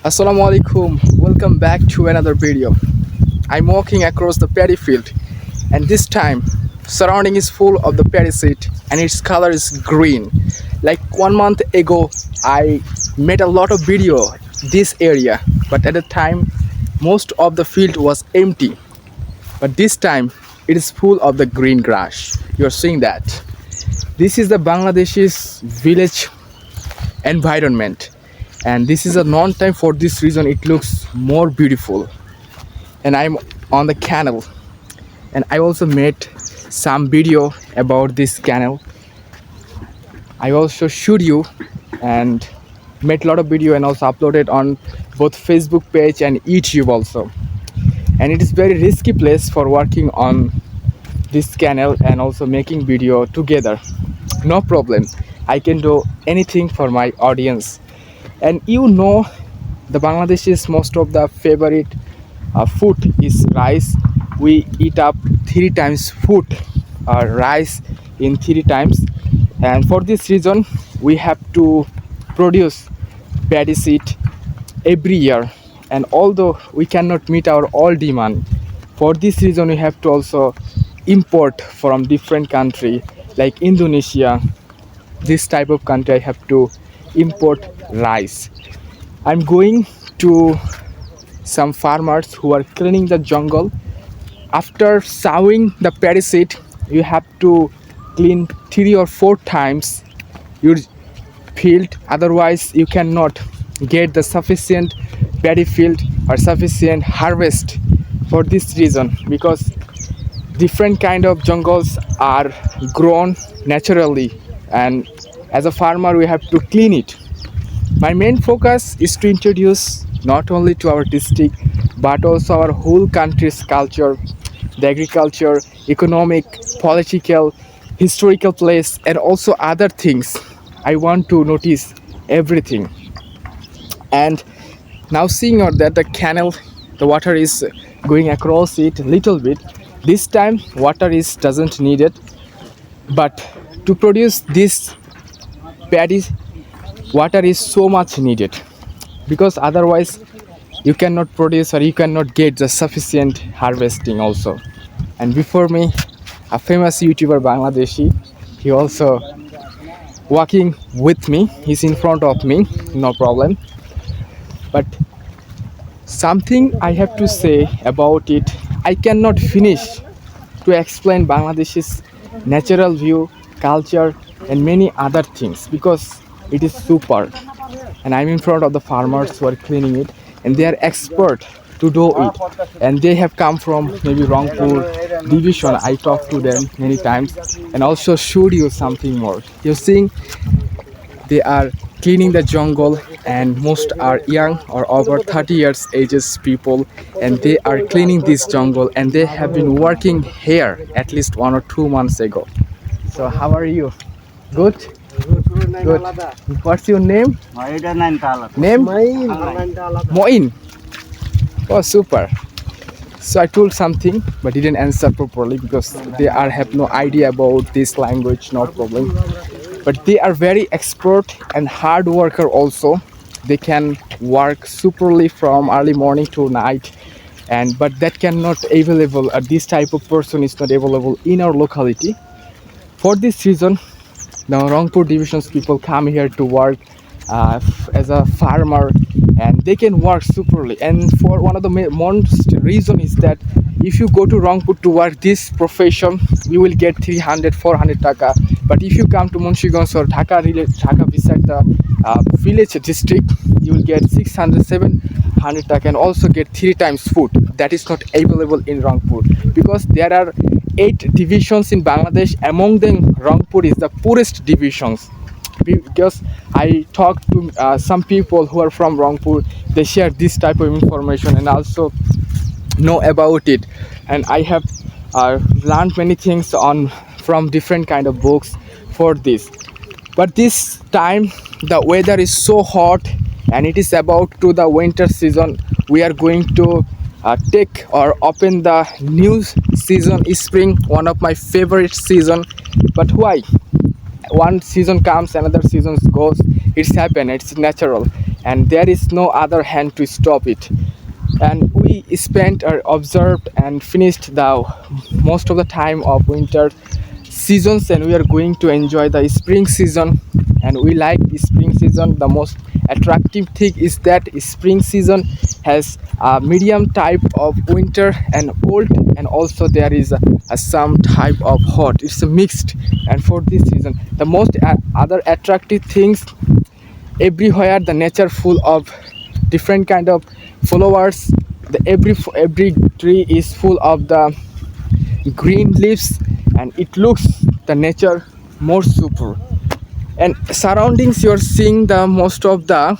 Assalamu alaikum. Welcome back to another video. I'm walking across the paddy field, and this time surrounding is full of the paddy seed and its color is green. Like 1 month ago I made a lot of video this area, but at the time most of the field was empty. But this time it is full of the green grass. You're seeing that. This is the Bangladesh's village environment, and this is a non-time. For this reason it looks more beautiful. And I'm on the canal, and I also made some video about this canal. I also shoot you and made a lot of video and also uploaded on both Facebook page and YouTube also. And it is very risky place for working on this canal and also making video together. No problem, I can do anything for my audience. And the Bangladeshis most of the favorite food is rice. We eat up 3 times food, rice in 3 times, and for this reason we have to produce paddy seed every year. And although we cannot meet our all demand, for this reason we have to also import from different country like Indonesia. This type of country I have to import rice. I'm going to some farmers who are cleaning the jungle. After sowing the paddy seed, you have to clean 3 or 4 times your field, otherwise you cannot get the sufficient paddy field or sufficient harvest. For this reason, because different kind of jungles are grown naturally, and as a farmer we have to clean it. My main focus is to introduce not only to our district but also our whole country's culture, the agriculture, economic, political, historical place, and also other things. I want to notice everything. And now seeing out that the canal, the water is going across it a little bit. This time water is doesn't need it, but to produce this paddy, water is so much needed, because otherwise you cannot produce or you cannot get the sufficient harvesting also. And before me, a famous YouTuber Bangladeshi, he also walking with me, he's in front of me, no problem. But something I have to say about it, I cannot finish to explain Bangladesh's natural view, culture, and many other things, because it is super. And I'm in front of the farmers who are cleaning it, and they are expert to do it. And they have come from maybe Rangpur division. I talked to them many times and also showed you something more. You're seeing they are cleaning the jungle, and most are young or over 30 years ages people, and they are cleaning this jungle, and they have been working here at least 1 or 2 months ago. So how are you? Good? Good. What's your name? Name? Moin. Oh, super. So I told something but didn't answer properly because they have no idea about this language. No problem. But they are very expert and hard worker also. They can work superly from early morning to night, but that cannot available. This type of person is not available in our locality. For this reason, now Rangpur divisions people come here to work as a farmer, and they can work superly. And for one of the most reason is that if you go to Rangpur to work this profession, you will get 300-400 taka. But if you come to Munshiganj or Dhaka beside the village district, you will get 600-700 taka and also get 3 times food. That is not available in Rangpur, because there are 8 divisions in Bangladesh. Among them, Rangpur is the poorest divisions. Because I talked to some people who are from Rangpur, they share this type of information and also know about it. And I have learned many things from different kind of books for this. But this time the weather is so hot, and it is about to the winter season. We are going to take or open the new season, spring, one of my favorite season. But why? One season comes, another season goes. It's happen, it's natural. and there is no other hand to stop it. And we spent or observed and finished the most of the time of winter seasons, and we are going to enjoy the spring season. And we like the spring season. The most attractive thing is that spring season has a medium type of winter and cold, and also there is some type of hot. It's a mixed. And for this season, the most other attractive things, everywhere the nature full of different kind of flowers. The every tree is full of the green leaves, and it looks the nature more super. And surroundings, you're seeing the most of the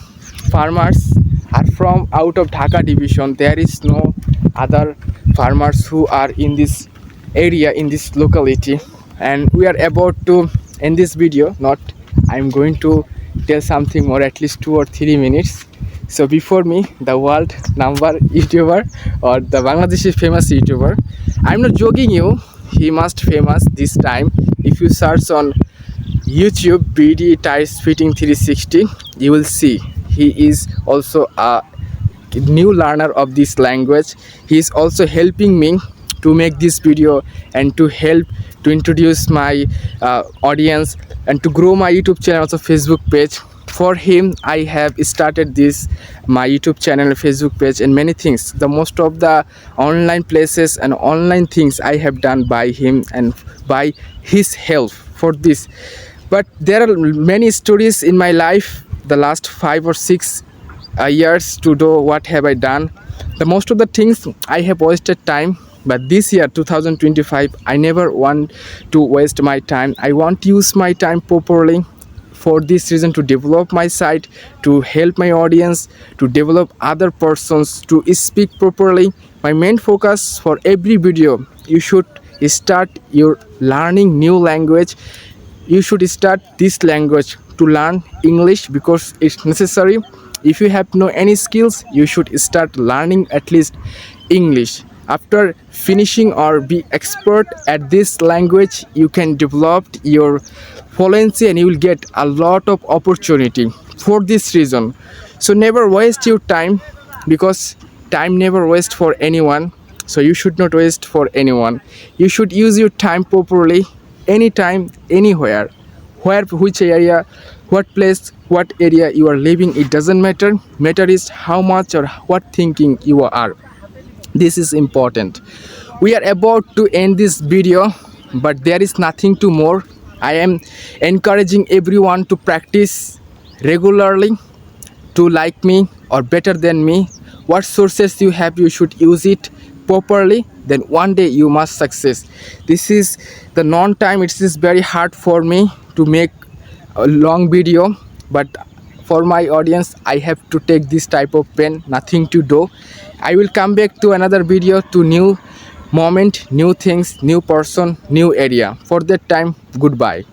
farmers are from out of Dhaka division. There is no other farmers who are in this area, in this locality. And we are about to end this video. Not, I'm going to tell something more, at least 2 or 3 minutes. So before me, the world number YouTuber, or the Bangladeshi famous YouTuber. I'm not joking you, he must famous this time. If you search on YouTube BD Ties Fitting 360, you will see he is also a new learner of this language. He is also helping me to make this video and to help to introduce my audience and to grow my YouTube channel, also Facebook page. For him, I have started this my YouTube channel, Facebook page, and many things. The most of the online places and online things I have done by him and by his help for this. But there are many stories in my life the last 5 or 6 years to do what have I done. The most of the things I have wasted time, but this year 2025 I never want to waste my time. I want to use my time properly. For this reason, to develop my site, to help my audience, to develop other persons, to speak properly. My main focus for every video, you should start your learning new language. You should start this language to learn English because it's necessary. If you have no any skills, you should start learning at least English. After finishing or be expert at this language, you can develop your fluency and you will get a lot of opportunity for this reason. So never waste your time, because time never waste for anyone. So you should not waste for anyone. You should use your time properly, anytime, anywhere, where, which area, what place, what area you are living. It doesn't matter. Matter is how much or what thinking you are. This is important. We are about to end this video, but there is nothing to more. I am encouraging everyone to practice regularly, to like me or better than me. What sources you have, you should use it properly. Then one day you must success. This is the non-time. It is very hard for me to make a long video, but for my audience, I have to take this type of pen. Nothing to do. I will come back to another video, to new moment, new things, new person, new area. For that time, goodbye.